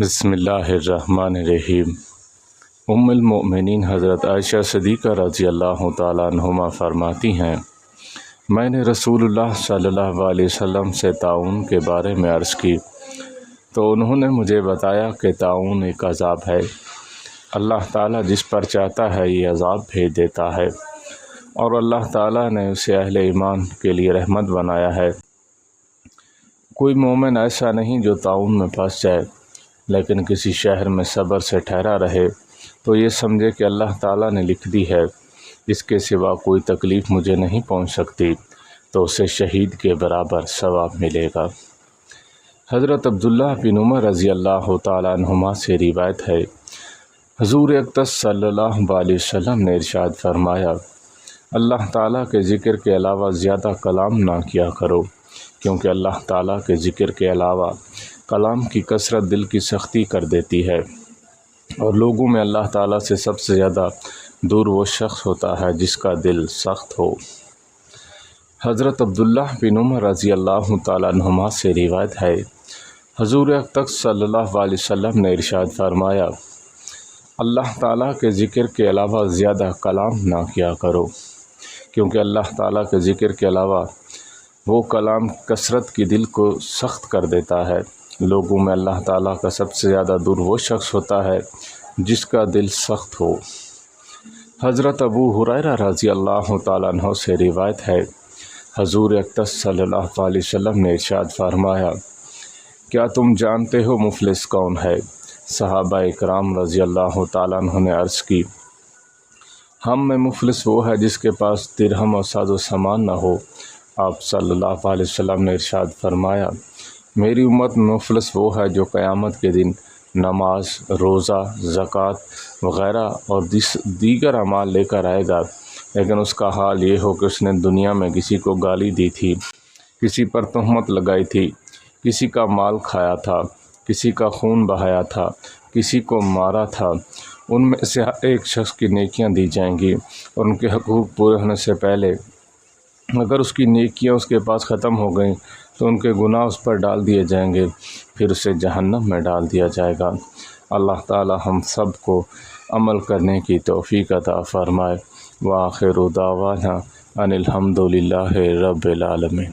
بسم اللہ الرحمن الرحیم۔ ام المؤمنین حضرت عائشہ صدیقہ رضی اللہ تعالیٰ عنہما فرماتی ہیں، میں نے رسول اللہ صلی اللہ علیہ وسلم سے طاعون کے بارے میں عرض کی تو انہوں نے مجھے بتایا کہ طاعون ایک عذاب ہے، اللہ تعالیٰ جس پر چاہتا ہے یہ عذاب بھیج دیتا ہے، اور اللہ تعالیٰ نے اسے اہل ایمان کے لیے رحمت بنایا ہے۔ کوئی مومن ایسا نہیں جو طاعون میں پھنس جائے لیکن کسی شہر میں صبر سے ٹھہرا رہے تو یہ سمجھے کہ اللہ تعالیٰ نے لکھ دی ہے، اس کے سوا کوئی تکلیف مجھے نہیں پہنچ سکتی، تو اسے شہید کے برابر ثواب ملے گا۔ حضرت عبداللہ بن عمر رضی اللہ تعالیٰ عنہما سے روایت ہے، حضور اقدس صلی اللہ علیہ وسلم نے ارشاد فرمایا، اللہ تعالیٰ کے ذکر کے علاوہ زیادہ کلام نہ کیا کرو، کیونکہ اللہ تعالیٰ کے ذکر کے علاوہ کلام کی کثرت دل کی سختی کر دیتی ہے، اور لوگوں میں اللہ تعالیٰ سے سب سے زیادہ دور وہ شخص ہوتا ہے جس کا دل سخت ہو۔ حضرت عبداللہ بن عمر رضی اللہ تعالیٰ عنہما سے روایت ہے، حضور اقدس صلی اللہ علیہ وسلم نے ارشاد فرمایا، اللہ تعالیٰ کے ذکر کے علاوہ زیادہ کلام نہ کیا کرو، کیونکہ اللہ تعالیٰ کے ذکر کے علاوہ وہ کلام کثرت کی دل کو سخت کر دیتا ہے۔ لوگوں میں اللہ تعالیٰ کا سب سے زیادہ دور وہ شخص ہوتا ہے جس کا دل سخت ہو۔ حضرت ابو ہریرہ رضی اللہ تعالیٰ عنہ سے روایت ہے، حضور اقدس صلی اللہ علیہ وسلم نے ارشاد فرمایا، کیا تم جانتے ہو مفلس کون ہے؟ صحابہ اکرام رضی اللہ تعالیٰ عنہ نے عرض کی، ہم میں مفلس وہ ہے جس کے پاس درہم اور ساز و سامان نہ ہو۔ آپ صلی اللہ علیہ وسلم نے ارشاد فرمایا، میری امت میں مفلس وہ ہے جو قیامت کے دن نماز، روزہ، زکوٰۃ وغیرہ اور دیگر اعمال لے کر آئے گا، لیکن اس کا حال یہ ہو کہ اس نے دنیا میں کسی کو گالی دی تھی، کسی پر تہمت لگائی تھی، کسی کا مال کھایا تھا، کسی کا خون بہایا تھا، کسی کو مارا تھا۔ ان میں سے ہر ایک شخص کی نیکیاں دی جائیں گی، اور ان کے حقوق پورے ہونے سے پہلے اگر اس کی نیکیاں اس کے پاس ختم ہو گئیں تو ان کے گناہ اس پر ڈال دیے جائیں گے، پھر اسے جہنم میں ڈال دیا جائے گا۔ اللہ تعالی ہم سب کو عمل کرنے کی توفیق عطا فرمائے۔ وآخر دعوانا ان الحمد للہ رب العالمین۔